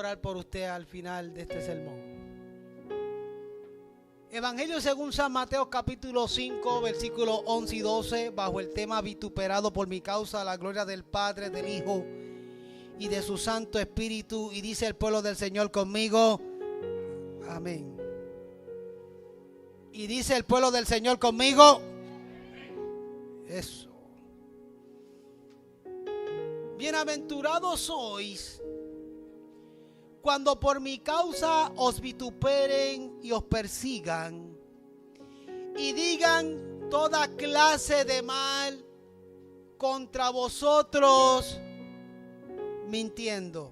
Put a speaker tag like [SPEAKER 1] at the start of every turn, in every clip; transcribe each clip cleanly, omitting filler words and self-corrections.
[SPEAKER 1] orar por usted al final de este sermón. Evangelio según San Mateo capítulo 5 versículos 11 y 12, bajo el tema vituperado por mi causa, la gloria del Padre, del Hijo y de su Santo Espíritu. Y dice el pueblo del Señor conmigo, amén. Y dice el pueblo del Señor conmigo, eso. Bienaventurados sois cuando por mi causa os vituperen y os persigan y digan toda clase de mal contra vosotros, mintiendo.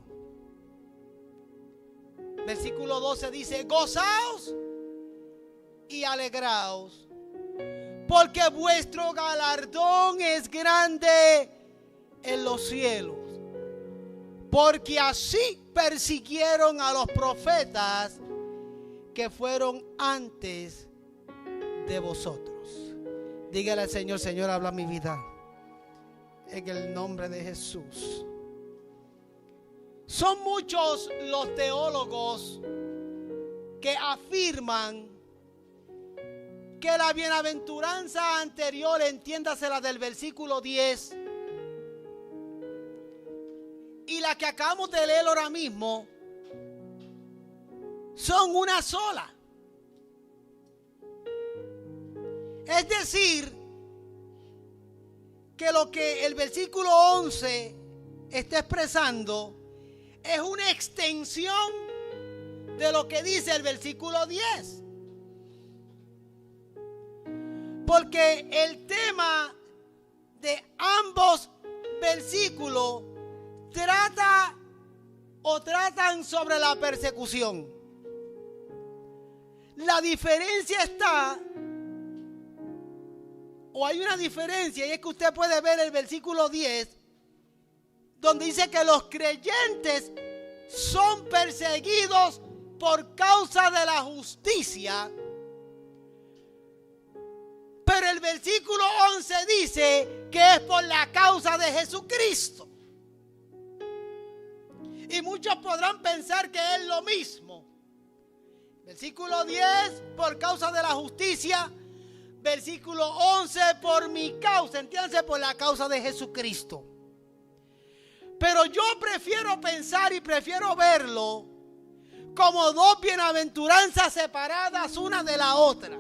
[SPEAKER 1] Versículo 12 dice, gozaos y alegraos, porque vuestro galardón es grande en los cielos, porque así persiguieron a los profetas que fueron antes de vosotros. Dígale al Señor, Señor, habla mi vida en el nombre de Jesús. Son muchos los teólogos que afirman que la bienaventuranza anterior, entiéndase la del versículo 10, y la que acabamos de leer ahora mismo, son una sola. Es decir, que lo que el versículo 11 está expresando es una extensión de lo que dice el versículo 10. Porque el tema de ambos versículos tratan sobre la persecución. La diferencia está, o hay una diferencia, y es que usted puede ver el versículo 10, donde dice que los creyentes son perseguidos por causa de la justicia. Pero el versículo 11 dice que es por la causa de Jesucristo. Y muchos podrán pensar que es lo mismo. Versículo 10, por causa de la justicia. Versículo 11, por mi causa. Entiéndanse, por la causa de Jesucristo. Pero yo prefiero pensar y prefiero verlo como dos bienaventuranzas separadas una de la otra,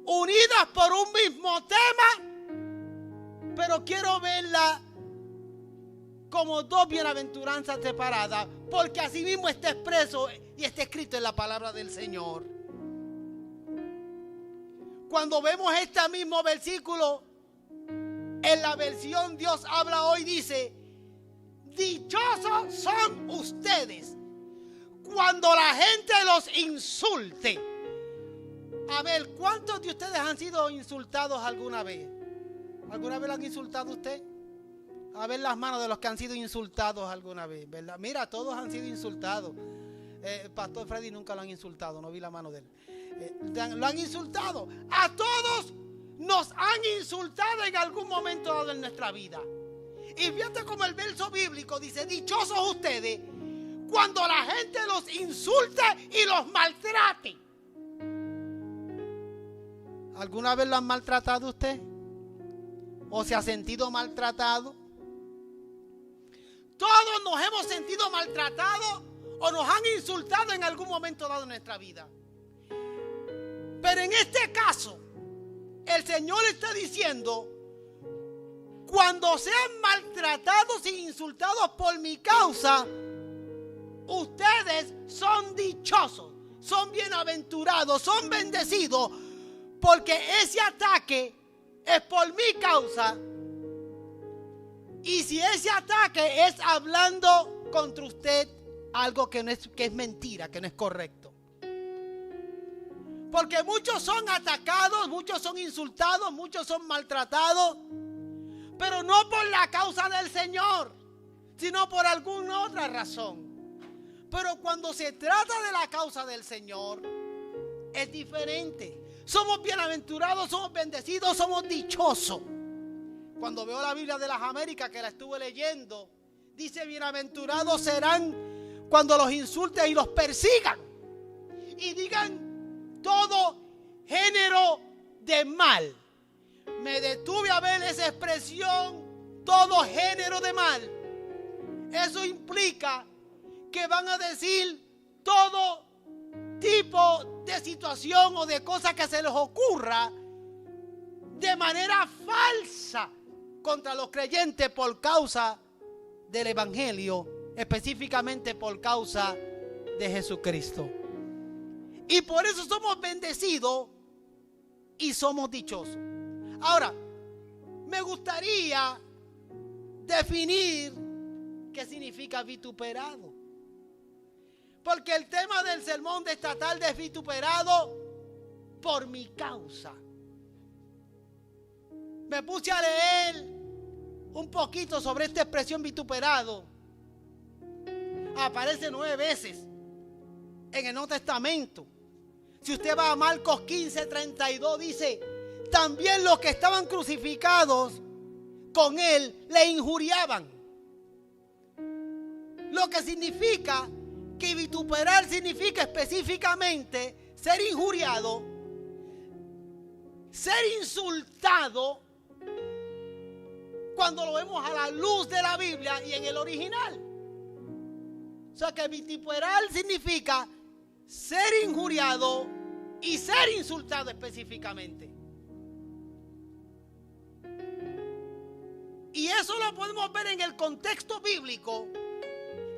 [SPEAKER 1] unidas por un mismo tema, pero quiero verla como dos bienaventuranzas separadas, porque así mismo está expreso y está escrito en la palabra del Señor. Cuando vemos este mismo versículo en la versión Dios habla hoy, dice: dichosos son ustedes cuando la gente los insulte. A ver, ¿cuántos de ustedes han sido insultados alguna vez? ¿Alguna vez lo han insultado a usted? A ver las manos de los que han sido insultados alguna vez, ¿verdad? Mira, todos han sido insultados. Pastor Freddy nunca lo han insultado, no vi la mano de él. Lo han insultado. A todos nos han insultado en algún momento dado en nuestra vida. Y fíjate como el verso bíblico dice: dichosos ustedes cuando la gente los insulte y los maltrate. ¿Alguna vez lo han maltratado usted? ¿O se ha sentido maltratado? Todos nos hemos sentido maltratados o nos han insultado en algún momento dado en nuestra vida. Pero en este caso, el Señor está diciendo: cuando sean maltratados e insultados por mi causa, ustedes son dichosos, son bienaventurados, son bendecidos, porque ese ataque es por mi causa. Y si ese ataque es hablando contra usted algo que es mentira, que no es correcto. Porque muchos son atacados, muchos son insultados, muchos son maltratados, pero no por la causa del Señor, sino por alguna otra razón. Pero cuando se trata de la causa del Señor, es diferente. Somos bienaventurados, somos bendecidos, somos dichosos. Cuando veo la Biblia de las Américas, que la estuve leyendo, dice: bienaventurados serán cuando los insulten y los persigan y digan todo género de mal. Me detuve a ver esa expresión, todo género de mal. Eso implica que van a decir todo tipo de situación o de cosas que se les ocurra de manera falsa contra los creyentes por causa del evangelio, específicamente por causa de Jesucristo. Y por eso somos bendecidos y somos dichosos. Ahora, me gustaría definir qué significa vituperado. Porque el tema del sermón de esta tarde es vituperado por mi causa. Me puse a leer un poquito sobre esta expresión vituperado. Aparece 9 veces en el Nuevo Testamento. Si usted va a Marcos 15:32, dice: también los que estaban crucificados con él le injuriaban. Lo que significa que vituperar significa específicamente ser injuriado, ser insultado, cuando lo vemos a la luz de la Biblia y en el original. O sea que vituperar significa ser injuriado y ser insultado específicamente. Y eso lo podemos ver en el contexto bíblico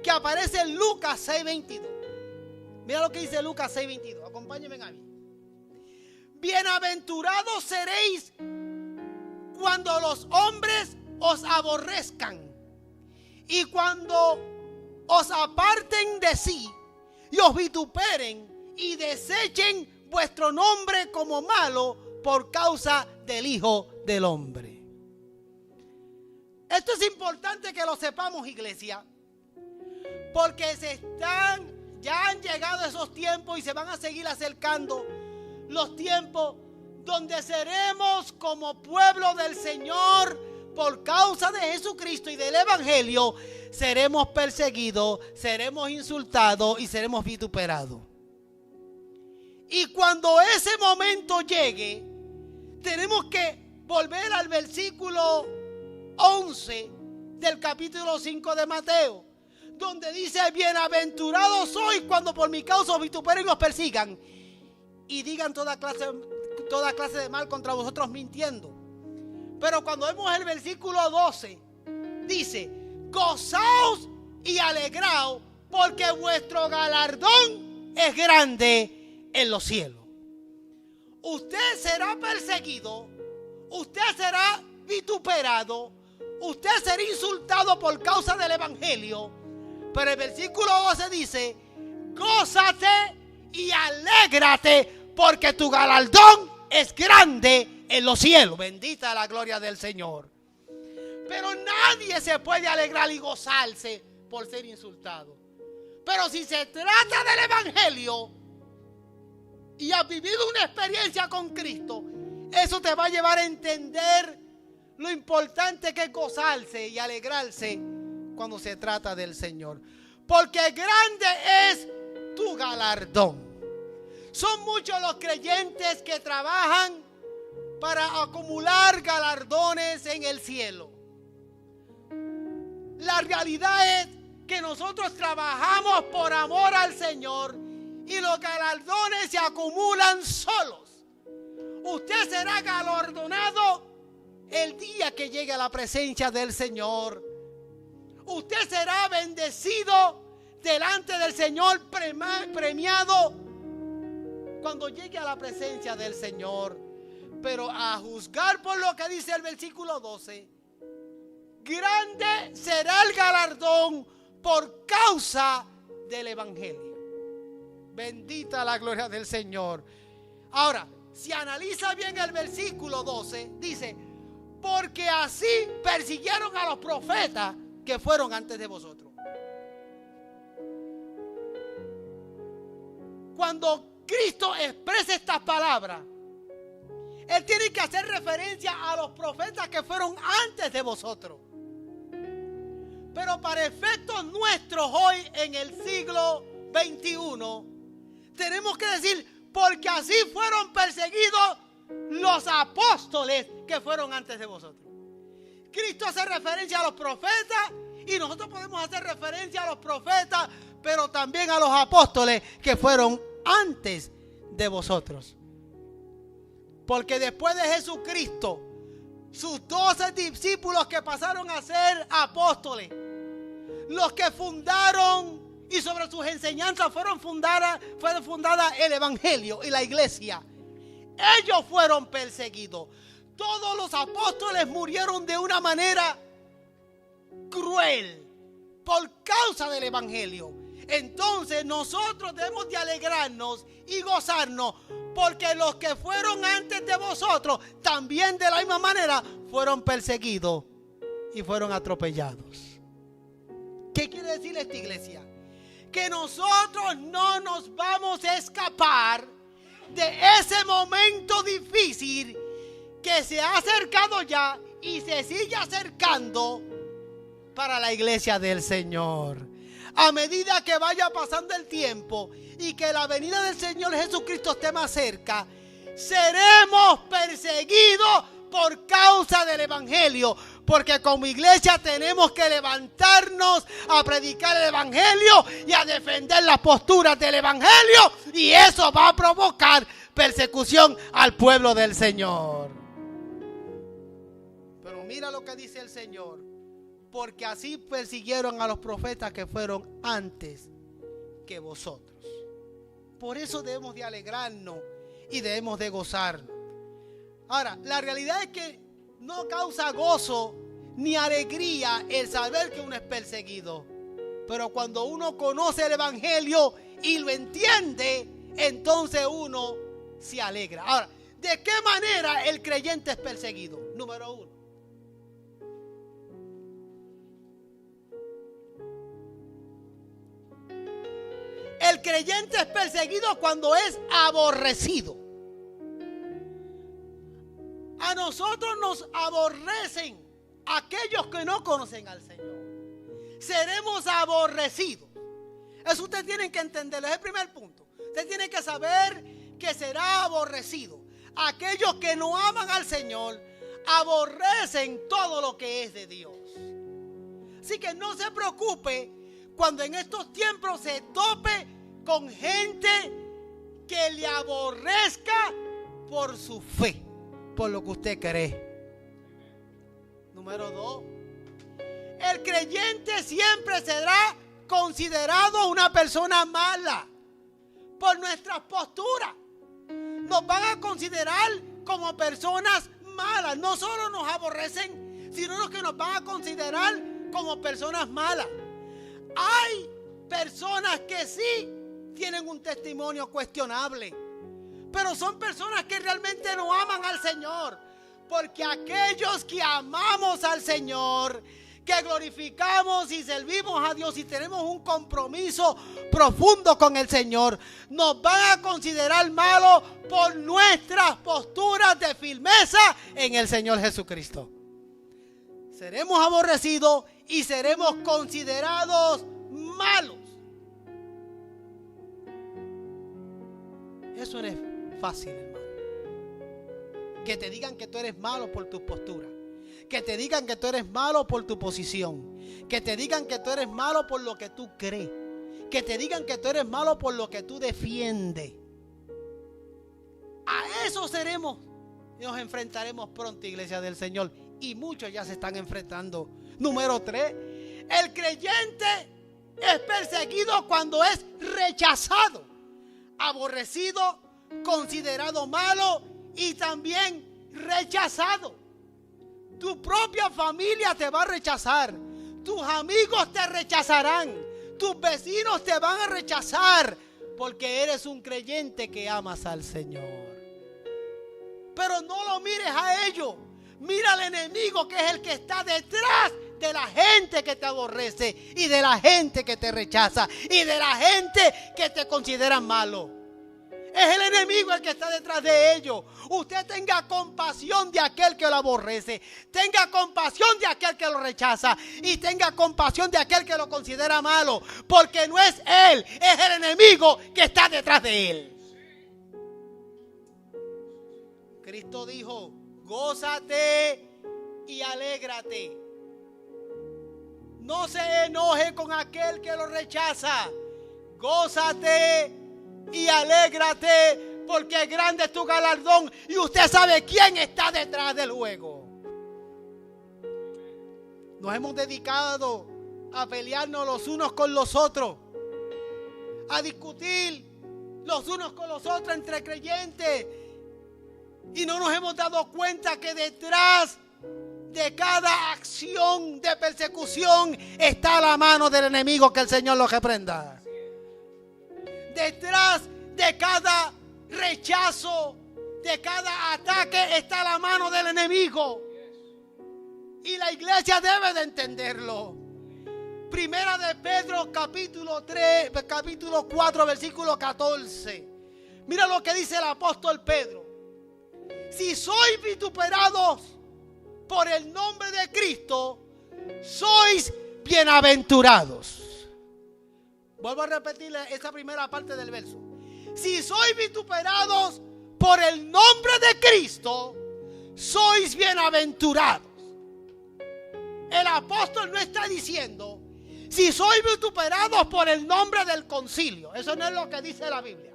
[SPEAKER 1] que aparece en Lucas 6:22. Mira lo que dice Lucas 6:22. Acompáñenme a mí. Bienaventurados seréis cuando los hombres os aborrezcan y cuando os aparten de sí y os vituperen y desechen vuestro nombre como malo por causa del Hijo del Hombre. Esto es importante que lo sepamos, iglesia, porque ya han llegado esos tiempos y se van a seguir acercando los tiempos donde seremos como pueblo del Señor por causa de Jesucristo y del Evangelio, seremos perseguidos, seremos insultados y seremos vituperados. Y cuando ese momento llegue, tenemos que volver al versículo 11 del capítulo 5 de Mateo, donde dice: bienaventurados sois cuando por mi causa os vituperen y os persigan y digan toda clase de mal contra vosotros mintiendo. Pero cuando vemos el versículo 12, dice: gozaos y alegraos, porque vuestro galardón es grande en los cielos. Usted será perseguido, usted será vituperado, usted será insultado por causa del evangelio. Pero el versículo 12 dice: gózate y alégrate, porque tu galardón es grande en los cielos. Bendita la gloria del Señor. Pero nadie se puede alegrar y gozarse por ser insultado. Pero si se trata del evangelio y has vivido una experiencia con Cristo, eso te va a llevar a entender lo importante que es gozarse y alegrarse cuando se trata del Señor. Porque grande es tu galardón. Son muchos los creyentes que trabajan para acumular galardones en el cielo. La realidad es que nosotros trabajamos por amor al Señor y los galardones se acumulan solos. Usted será galardonado el día que llegue a la presencia del Señor. Usted será bendecido delante del Señor, premiado cuando llegue a la presencia del Señor. Pero a juzgar por lo que dice el versículo 12, grande será el galardón por causa del evangelio. Bendita la gloria del Señor. Ahora, si analiza bien el versículo 12, dice: porque así persiguieron a los profetas que fueron antes de vosotros. Cuando Cristo expresa estas palabras, Él tiene que hacer referencia a los profetas que fueron antes de vosotros. Pero para efectos nuestros hoy en el siglo XXI, tenemos que decir, porque así fueron perseguidos los apóstoles que fueron antes de vosotros. Cristo hace referencia a los profetas y nosotros podemos hacer referencia a los profetas, pero también a los apóstoles que fueron antes de vosotros. Porque después de Jesucristo, sus 12 discípulos que pasaron a ser apóstoles, los que fundaron y sobre sus enseñanzas fueron fundadas el evangelio y la iglesia, ellos fueron perseguidos. Todos los apóstoles murieron de una manera cruel por causa del evangelio. Entonces nosotros debemos de alegrarnos y gozarnos, porque los que fueron antes de vosotros también de la misma manera fueron perseguidos y fueron atropellados. ¿Qué quiere decir esta iglesia? Que nosotros no nos vamos a escapar de ese momento difícil que se ha acercado ya y se sigue acercando para la iglesia del Señor. A medida que vaya pasando el tiempo y que la venida del Señor Jesucristo esté más cerca, seremos perseguidos por causa del evangelio, porque como iglesia tenemos que levantarnos a predicar el evangelio y a defender las posturas del evangelio, y eso va a provocar persecución al pueblo del Señor. Pero mira lo que dice el Señor: porque así persiguieron a los profetas que fueron antes que vosotros. Por eso debemos de alegrarnos y debemos de gozarnos. Ahora, la realidad es que no causa gozo ni alegría el saber que uno es perseguido. Pero cuando uno conoce el evangelio y lo entiende, entonces uno se alegra. Ahora, ¿de qué manera el creyente es perseguido? Número uno: el creyente es perseguido cuando es aborrecido. A nosotros nos aborrecen aquellos que no conocen al Señor. Seremos aborrecidos. Eso ustedes tienen que entenderlo. Es el primer punto. Usted tiene que saber que será aborrecido. Aquellos que no aman al Señor aborrecen todo lo que es de Dios. Así que no se preocupe cuando en estos tiempos se tope con gente que le aborrezca por su fe, por lo que usted cree. Número 2, el creyente siempre será considerado una persona mala por nuestras posturas. Nos van a considerar como personas malas. No solo nos aborrecen, sino que nos van a considerar como personas malas. Hay personas que sí tienen un testimonio cuestionable, pero son personas que realmente no aman al Señor. Porque aquellos que amamos al Señor, que glorificamos y servimos a Dios y tenemos un compromiso profundo con el Señor, nos van a considerar malos por nuestras posturas de firmeza en el Señor Jesucristo. Seremos aborrecidos y seremos considerados malos. Eso no es fácil, hermano. Que te digan que tú eres malo por tu postura. Que te digan que tú eres malo por tu posición. Que te digan que tú eres malo por lo que tú crees. Que te digan que tú eres malo por lo que tú defiendes. A eso seremos y nos enfrentaremos pronto, iglesia del Señor. Y muchos ya se están enfrentando. Número 3, el creyente es perseguido cuando es rechazado, aborrecido, considerado malo y también rechazado. Tu propia familia te va a rechazar. Tus amigos te rechazarán. Tus vecinos te van a rechazar porque eres un creyente que amas al Señor. Pero no lo mires a ellos. Mira al enemigo, que es el que está detrás de la gente que te aborrece y de la gente que te rechaza y de la gente que te considera malo. Es el enemigo el que está detrás de ellos. Usted tenga compasión de aquel que lo aborrece. Tenga compasión de aquel que lo rechaza. Y tenga compasión de aquel que lo considera malo. Porque no es él, es el enemigo que está detrás de él. Cristo dijo: gózate y alégrate. No se enoje con aquel que lo rechaza. Gózate y alégrate, porque grande es tu galardón y usted sabe quién está detrás del juego. Nos hemos dedicado a pelearnos los unos con los otros, a discutir los unos con los otros entre creyentes, y no nos hemos dado cuenta que detrás de cada acción de persecución está la mano del enemigo. Que el Señor lo reprenda. Detrás de cada rechazo, de cada ataque, está la mano del enemigo. Y la iglesia debe de entenderlo. Primera de Pedro, capítulo 4, versículo 14. Mira lo que dice el apóstol Pedro. Si sois vituperados por el nombre de Cristo, sois bienaventurados. Vuelvo a repetirle esa primera parte del verso. Si sois vituperados por el nombre de Cristo, sois bienaventurados. El apóstol no está diciendo si sois vituperados por el nombre del concilio. Eso no es lo que dice la Biblia.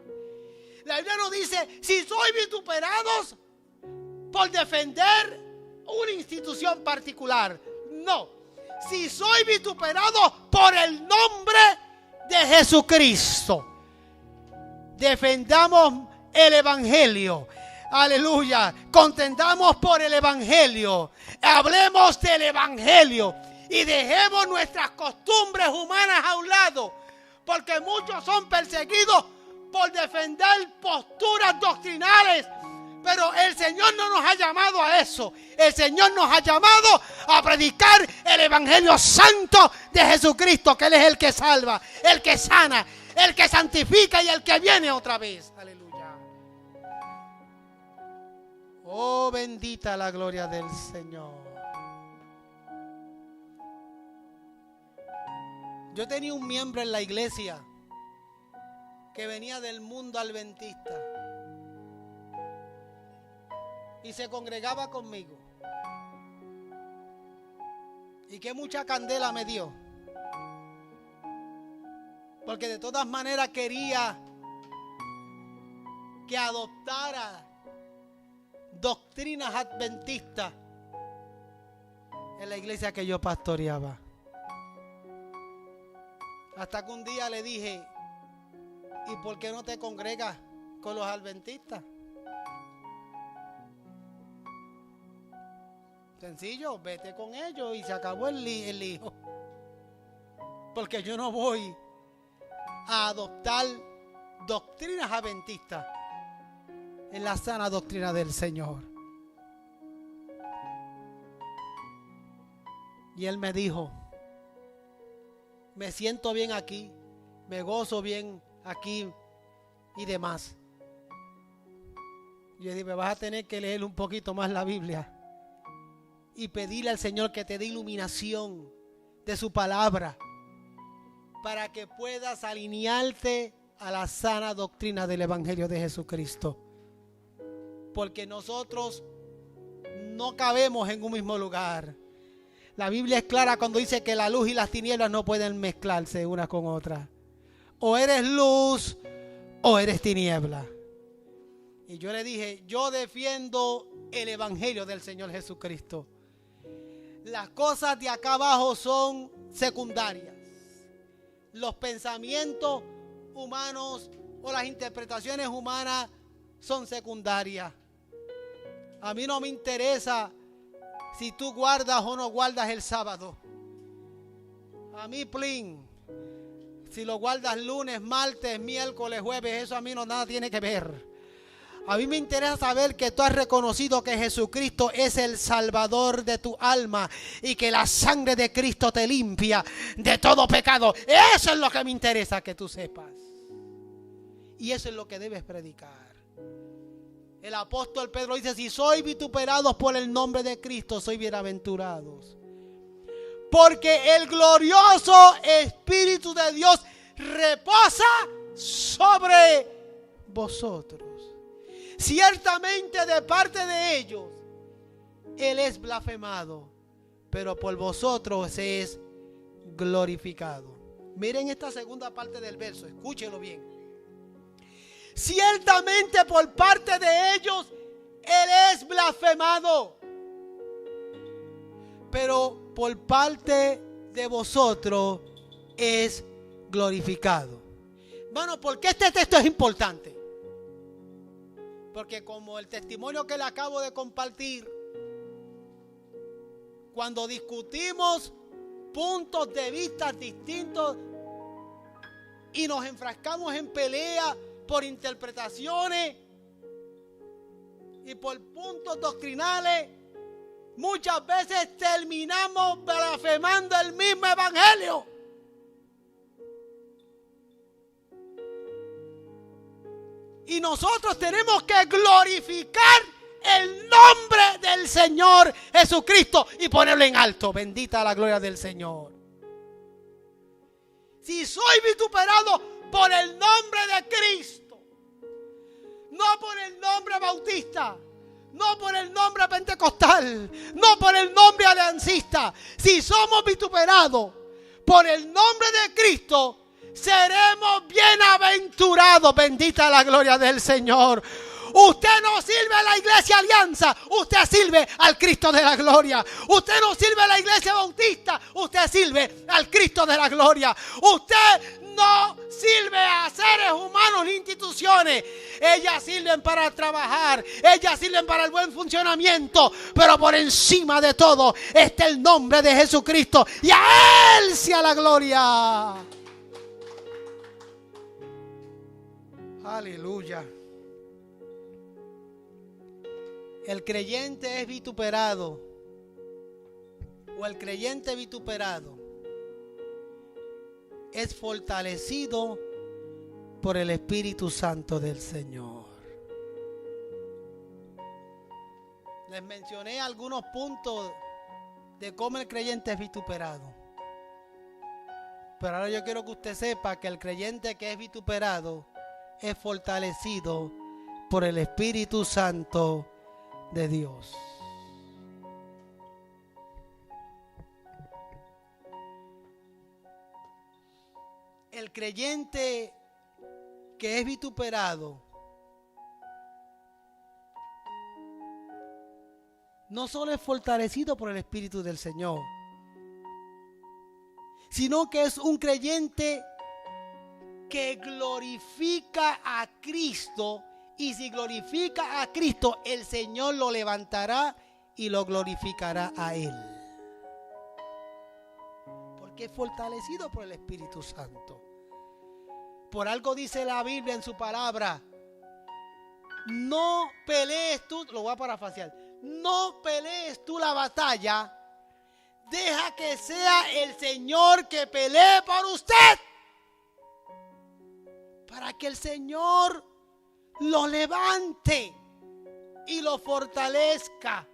[SPEAKER 1] La Biblia no dice si sois vituperados por defender una institución particular. No. Si sois vituperados por el nombre de Jesucristo. Defendamos el evangelio. Aleluya. Contendamos por el evangelio. Hablemos del evangelio. Y dejemos nuestras costumbres humanas a un lado. Porque muchos son perseguidos por defender posturas doctrinales. Pero el Señor no nos ha llamado a eso. El Señor nos ha llamado a predicar el evangelio santo de Jesucristo, que Él es el que salva, el que sana, el que santifica y el que viene otra vez. Aleluya. Oh, bendita la gloria del Señor. Yo tenía un miembro en la iglesia que venía del mundo adventista y se congregaba conmigo. Y que mucha candela me dio. Porque de todas maneras quería que adoptara doctrinas adventistas en la iglesia que yo pastoreaba. Hasta que un día le dije: ¿y por qué no te congregas con los adventistas? Sencillo, vete con ellos y se acabó el lío. Porque yo no voy a adoptar doctrinas adventistas en la sana doctrina del Señor. Y él me dijo: me siento bien aquí, me gozo bien aquí y demás. Y yo dije: me vas a tener que leer un poquito más la Biblia y pedirle al Señor que te dé iluminación de su palabra para que puedas alinearte a la sana doctrina del evangelio de Jesucristo. Porque nosotros no cabemos en un mismo lugar. La Biblia es clara cuando dice que la luz y las tinieblas no pueden mezclarse una con otra. O eres luz o eres tiniebla. Y yo le dije: yo defiendo el evangelio del Señor Jesucristo. Las cosas de acá abajo son secundarias. Los pensamientos humanos o las interpretaciones humanas son secundarias. A mí no me interesa si tú guardas o no guardas el sábado. A mí, plin. Si lo guardas lunes, martes, miércoles, jueves, eso a mí no nada tiene que ver. A mí me interesa saber que tú has reconocido que Jesucristo es el Salvador de tu alma y que la sangre de Cristo te limpia de todo pecado. Eso es lo que me interesa que tú sepas. Y eso es lo que debes predicar. El apóstol Pedro dice: si sois vituperados por el nombre de Cristo, sois bienaventurados. Porque el glorioso Espíritu de Dios reposa sobre vosotros. Ciertamente de parte de ellos, Él es blasfemado, pero por vosotros es glorificado. Miren esta segunda parte del verso, escúchenlo bien. Ciertamente por parte de ellos Él es blasfemado, pero por parte de vosotros es glorificado. Bueno, ¿por qué este texto es importante? Porque como el testimonio que le acabo de compartir, cuando discutimos puntos de vista distintos y nos enfrascamos en pelea por interpretaciones y por puntos doctrinales, muchas veces terminamos blasfemando el mismo evangelio. Y nosotros tenemos que glorificar el nombre del Señor Jesucristo y ponerlo en alto. Bendita la gloria del Señor. Si soy vituperado por el nombre de Cristo, no por el nombre bautista, no por el nombre pentecostal, no por el nombre aliancista, si somos vituperados por el nombre de Cristo, seremos bienaventurados. Bendita la gloria del Señor. Usted no sirve a la iglesia Alianza, usted sirve al Cristo de la gloria. Usted no sirve a la iglesia bautista, usted sirve al Cristo de la gloria. Usted no sirve a seres humanos ni instituciones. Ellas sirven para trabajar, ellas sirven para el buen funcionamiento, pero por encima de todo está el nombre de Jesucristo, y a Él sea la gloria. Aleluya. El creyente es vituperado, o el creyente vituperado es fortalecido por el Espíritu Santo del Señor. Les mencioné algunos puntos de cómo el creyente es vituperado, pero ahora yo quiero que usted sepa que el creyente que es vituperado es fortalecido por el Espíritu Santo de Dios. El creyente que es vituperado no solo es fortalecido por el Espíritu del Señor, sino que es un creyente que glorifica a Cristo. Y si glorifica a Cristo, el Señor lo levantará y lo glorificará a Él. Porque es fortalecido por el Espíritu Santo. Por algo dice la Biblia en su palabra: no pelees tú, lo voy a parafrasear, no pelees tú la batalla, deja que sea el Señor que pelee por usted, para que el Señor lo levante y lo fortalezca.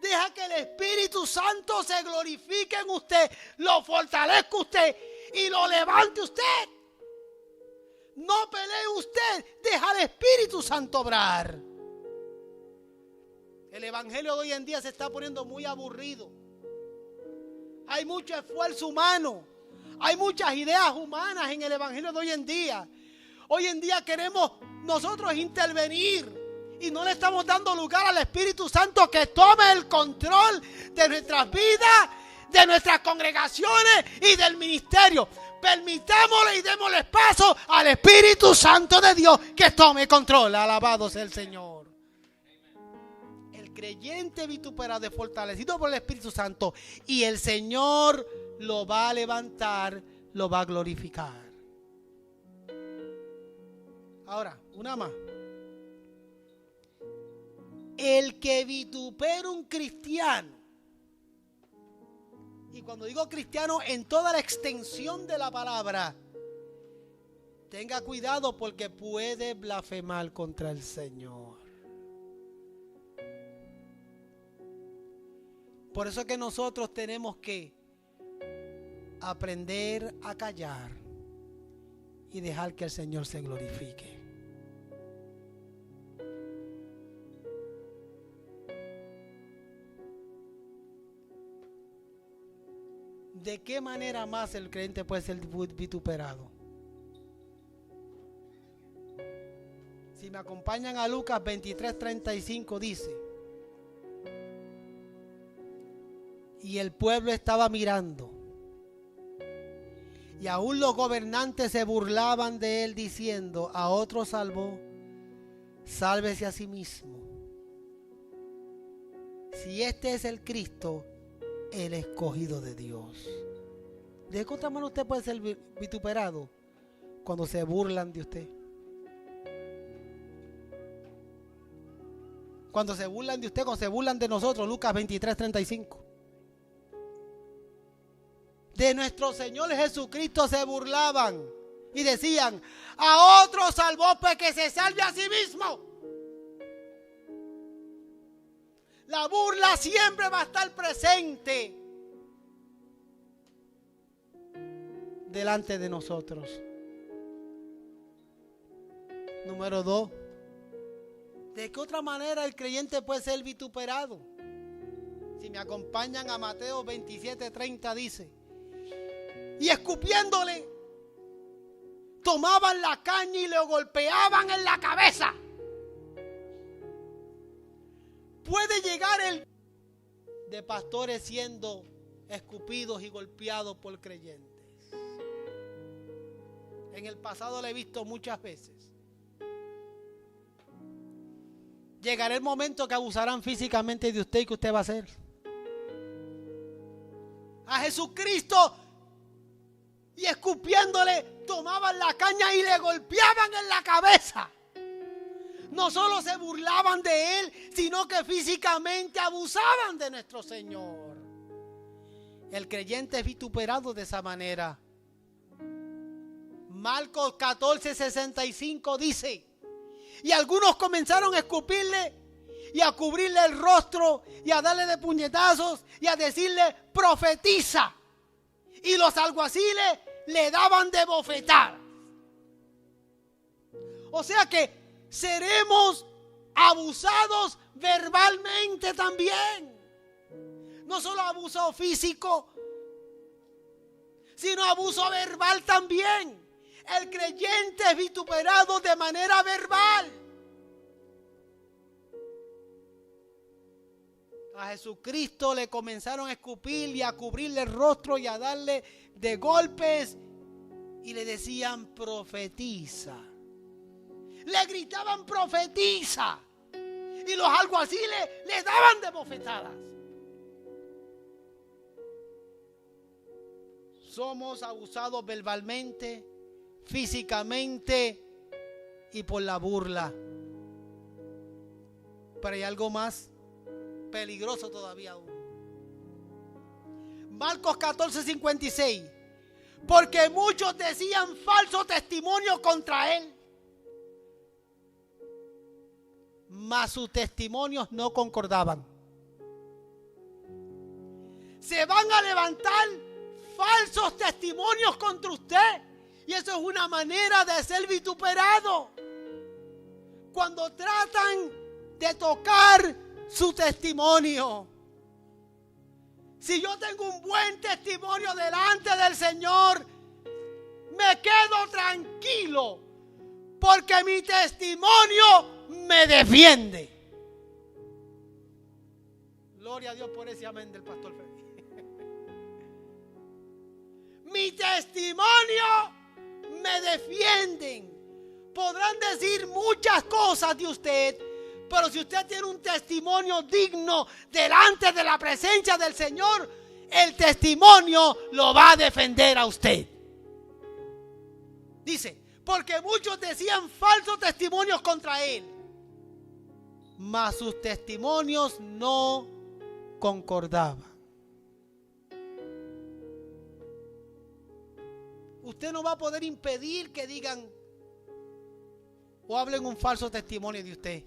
[SPEAKER 1] Deja que el Espíritu Santo se glorifique en usted, lo fortalezca usted y lo levante usted. No pelee usted, deja al Espíritu Santo obrar. El evangelio de hoy en día se está poniendo muy aburrido. Hay mucho esfuerzo humano, hay muchas ideas humanas en el evangelio de hoy en día. Hoy en día queremos nosotros intervenir y no le estamos dando lugar al Espíritu Santo que tome el control de nuestras vidas, de nuestras congregaciones y del ministerio. Permitámosle y démosle paso al Espíritu Santo de Dios que tome control. Alabado sea el Señor. El creyente vituperado es fortalecido por el Espíritu Santo y el Señor lo va a levantar, lo va a glorificar. Ahora, una más. El que vitupera un cristiano, y cuando digo cristiano en toda la extensión de la palabra, Tenga cuidado porque puede blasfemar contra el Señor. Por eso es que nosotros tenemos que aprender a callar y dejar que el Señor se glorifique. ¿De qué manera más el creyente puede ser vituperado? Si me acompañan a Lucas 23:35 dice: y el pueblo estaba mirando, y aún los gobernantes se burlaban de él, diciendo: a otro salvó, sálvese a sí mismo. Si este es el Cristo, el escogido de Dios. ¿De qué otra manera usted puede ser vituperado? Cuando se burlan de usted. Cuando se burlan de usted, cuando se burlan de nosotros. Lucas 23:35. De nuestro Señor Jesucristo se burlaban y decían: a otro salvó, pues que se salve a sí mismo. La burla siempre va a estar presente delante de nosotros. Número 2. ¿De qué otra manera el creyente puede ser vituperado? Si me acompañan a Mateo 27:30 dice: y escupiéndole, tomaban la caña y le golpeaban en la cabeza. Puede llegar el de pastores siendo escupidos y golpeados por creyentes. En el pasado lo he visto muchas veces. Llegará el momento que abusarán físicamente de usted y que usted va a hacer. A Jesucristo, y escupiéndole, tomaban la caña y le golpeaban en la cabeza. No solo se burlaban de él, sino que físicamente abusaban de nuestro Señor. El creyente es vituperado de esa manera. Marcos 14:65 dice: y algunos comenzaron a escupirle y a cubrirle el rostro y a darle de puñetazos y a decirle: profetiza. Y los alguaciles le daban de bofetar. O sea que seremos abusados verbalmente también. No solo abuso físico, sino abuso verbal también. El creyente es vituperado de manera verbal. A Jesucristo le comenzaron a escupir y a cubrirle el rostro y a darle de golpes y le decían: profetiza. Le gritaban: profetiza. Y los alguaciles le daban de bofetadas. Somos abusados verbalmente, físicamente y por la burla. Pero hay algo más peligroso todavía aún. Marcos 14:56. Porque muchos decían falso testimonio contra él, mas sus testimonios no concordaban. Se van a levantar falsos testimonios contra usted, y eso es una manera de ser vituperado. Cuando tratan de tocar su testimonio. Si yo tengo un buen testimonio delante del Señor, me quedo tranquilo, porque mi testimonio me defiende. Gloria a Dios por ese amén del pastor Félix. Mi testimonio me defienden. Podrán decir muchas cosas de usted, pero si usted tiene un testimonio digno delante de la presencia del Señor, el testimonio lo va a defender a usted. Dice: porque muchos decían falsos testimonios contra él, mas sus testimonios no concordaban. usted no va a poder impedir que digan o hablen un falso testimonio de usted.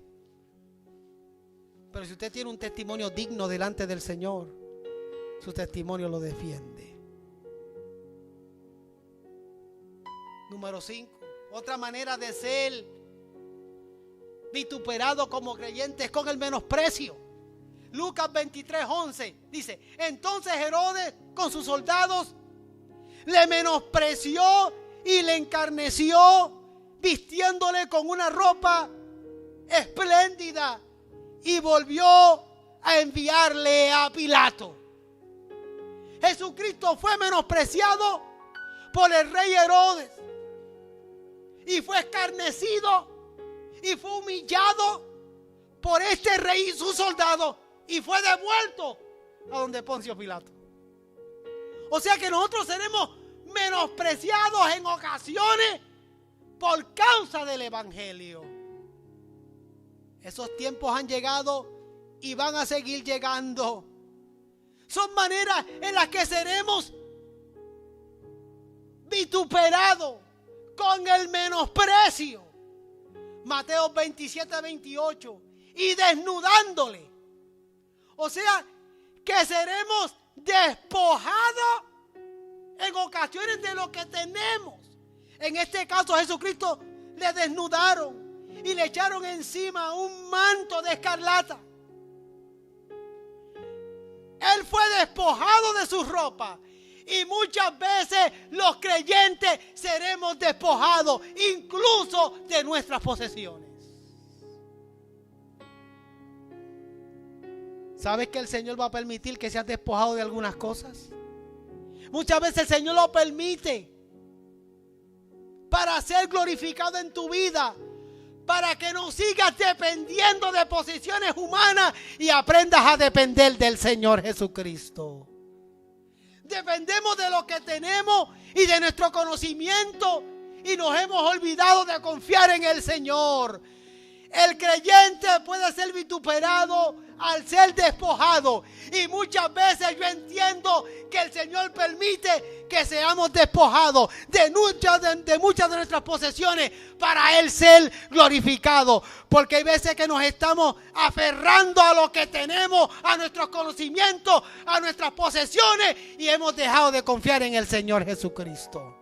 [SPEAKER 1] Pero si usted tiene un testimonio digno delante del Señor, su testimonio lo defiende. Número 5. Otra manera de ser vituperado como creyente es con el menosprecio. Lucas 23:11 dice: entonces Herodes con sus soldados le menospreció y le encarneció, vistiéndole con una ropa espléndida, y volvió a enviarle a Pilato. Jesucristo fue menospreciado por el rey Herodes y fue escarnecido y fue humillado por este rey y sus soldados y fue devuelto a donde Poncio Pilato. O sea que nosotros seremos menospreciados en ocasiones por causa del evangelio. Esos tiempos han llegado y van a seguir llegando. Son maneras en las que seremos vituperados con el menosprecio. Mateo 27:28. Y desnudándole. O sea que seremos despojados en ocasiones de lo que tenemos. En este caso, a Jesucristo le desnudaron y le echaron encima un manto de escarlata. Él fue despojado de su ropa. Y muchas veces los creyentes seremos despojados incluso de nuestras posesiones. ¿Sabes que el Señor va a permitir que seas despojado de algunas cosas? Muchas veces el Señor lo permite para ser glorificado en tu vida, para que no sigas dependiendo de posiciones humanas y aprendas a depender del Señor Jesucristo. Dependemos de lo que tenemos y de nuestro conocimiento y nos hemos olvidado de confiar en el Señor. El creyente puede ser vituperado al ser despojado. Y muchas veces yo entiendo que el Señor permite que seamos despojados de muchas de nuestras posesiones para Él ser glorificado. Porque hay veces que nos estamos aferrando a lo que tenemos, a nuestros conocimientos, a nuestras posesiones, y hemos dejado de confiar en el Señor Jesucristo.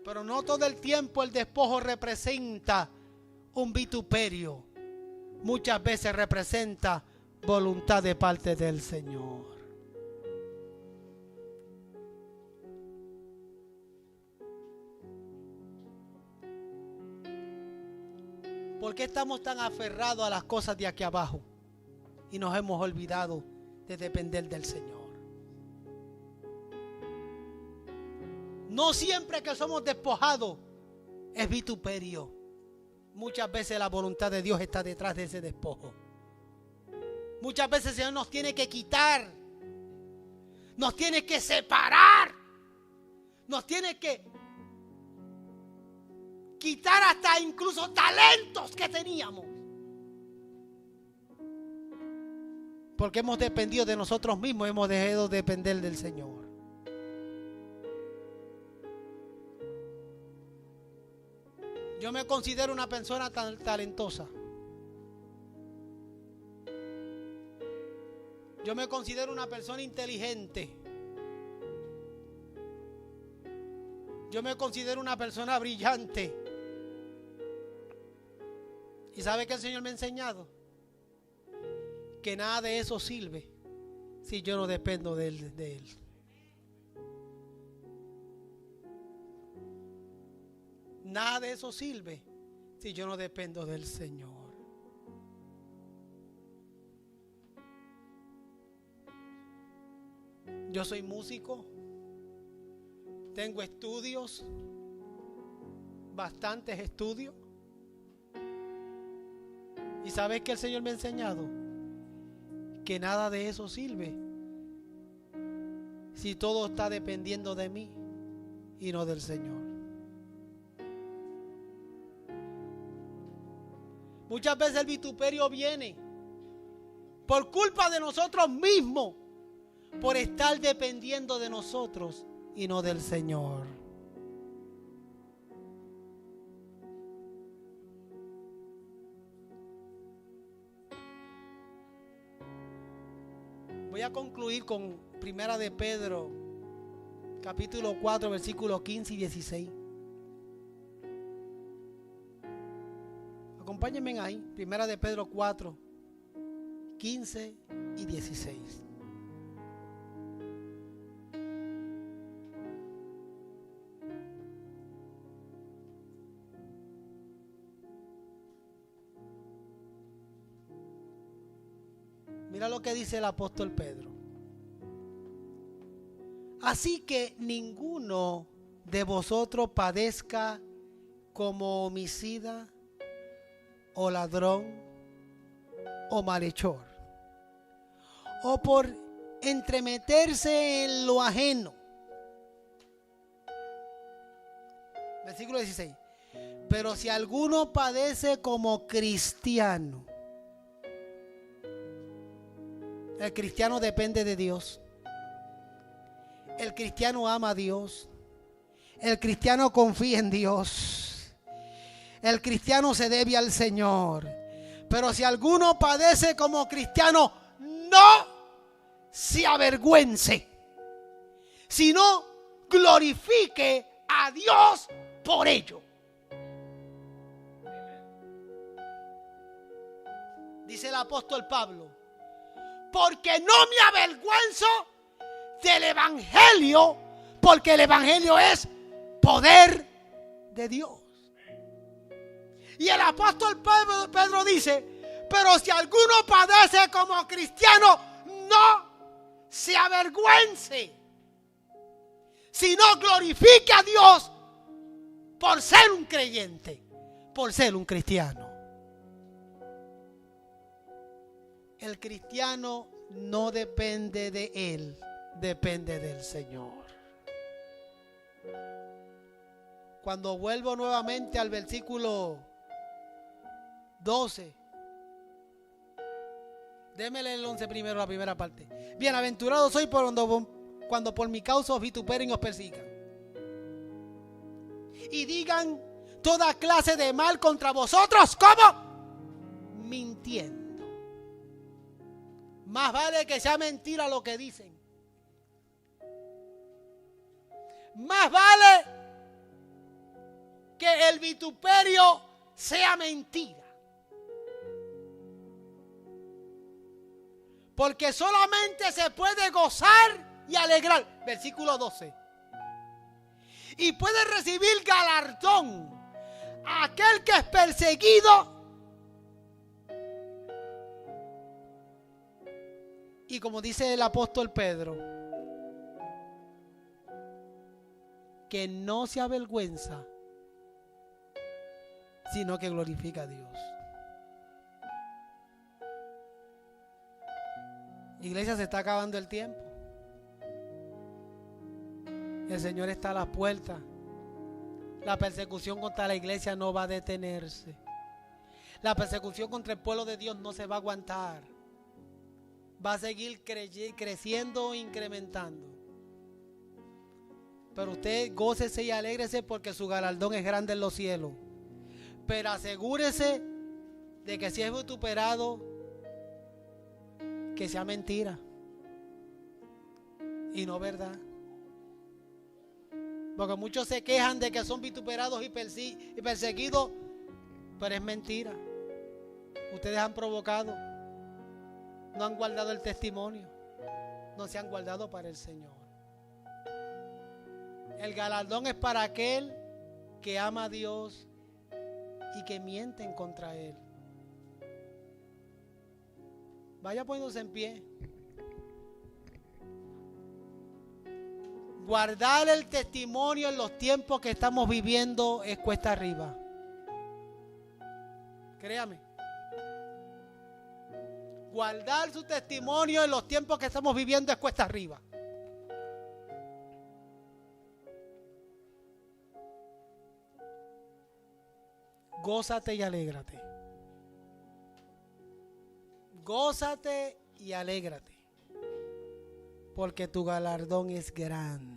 [SPEAKER 1] Pero no todo el tiempo el despojo representa un vituperio. Muchas veces representa voluntad de parte del Señor. ¿Por qué estamos tan aferrados a las cosas de aquí abajo y nos hemos olvidado de depender del Señor? No siempre que somos despojados es vituperio. Muchas veces la voluntad de Dios está detrás de ese despojo. Muchas veces el Señor nos tiene que quitar, nos tiene que separar, nos tiene que quitar hasta incluso talentos que teníamos. Porque hemos dependido de nosotros mismos, hemos dejado de depender del Señor. Yo me considero una persona tan talentosa. Yo me considero una persona inteligente. Yo me considero una persona brillante. ¿Y sabe qué el Señor me ha enseñado? Que nada de eso sirve si yo no dependo de Él. Nada de eso sirve si yo no dependo del Señor. Yo soy músico, tengo estudios, bastantes estudios. ¿Y sabes qué el Señor me ha enseñado? Que nada de eso sirve si todo está dependiendo de mí y no del Señor. Muchas veces el vituperio viene por culpa de nosotros mismos, por estar dependiendo de nosotros y no del Señor. Voy a concluir con Primera de Pedro, capítulo 4, versículos 15 y 16. Acompáñenme ahí, Primera de Pedro 4, 15 y 16. Mira lo que dice el apóstol Pedro. Así que ninguno de vosotros padezca como homicida o ladrón o malhechor, o por entremeterse en lo ajeno. Versículo 16. Pero si alguno padece como cristiano, el cristiano depende de Dios. El cristiano ama a Dios. El cristiano confía en Dios. El cristiano se debe al Señor. Pero si alguno padece como cristiano, no se avergüence, sino glorifique a Dios por ello. Dice el apóstol Pablo: porque no me avergüenzo del evangelio, porque el evangelio es poder de Dios. Y el apóstol Pedro dice: pero si alguno padece como cristiano, no se avergüence, sino glorifique a Dios por ser un creyente, por ser un cristiano. El cristiano no depende de él, depende del Señor. Cuando vuelvo nuevamente al versículo 12, démele el 11 primero, la primera parte. Bienaventurado soy cuando por mi causa os vituperen y os persigan, y digan toda clase de mal contra vosotros, ¿cómo? Mintiendo. Más vale que sea mentira lo que dicen. Más vale que el vituperio sea mentira. Porque solamente se puede gozar y alegrar. Versículo 12. Y puede recibir galardón aquel que es perseguido. Y como dice el apóstol Pedro, que no se avergüenza, sino que glorifica a Dios. Iglesia, se está acabando el tiempo. El Señor está a la puerta. La persecución contra la iglesia no va a detenerse. La persecución contra el pueblo de Dios no se va a aguantar. Va a seguir creciendo, incrementando. Pero usted gócese y alégrese porque su galardón es grande en los cielos. Pero asegúrese de que si es vituperado, que sea mentira y no verdad. Porque muchos se quejan de que son vituperados y perseguidos, pero es mentira. Ustedes han provocado. No han guardado el testimonio. No se han guardado para el Señor. El galardón es para aquel que ama a Dios y que mienten contra Él. Vaya poniéndose en pie. Guardar el testimonio en los tiempos que estamos viviendo es cuesta arriba. Créame. Guardar su testimonio en los tiempos que estamos viviendo es cuesta arriba. Gózate y alégrate. Gózate y alégrate. Porque tu galardón es grande.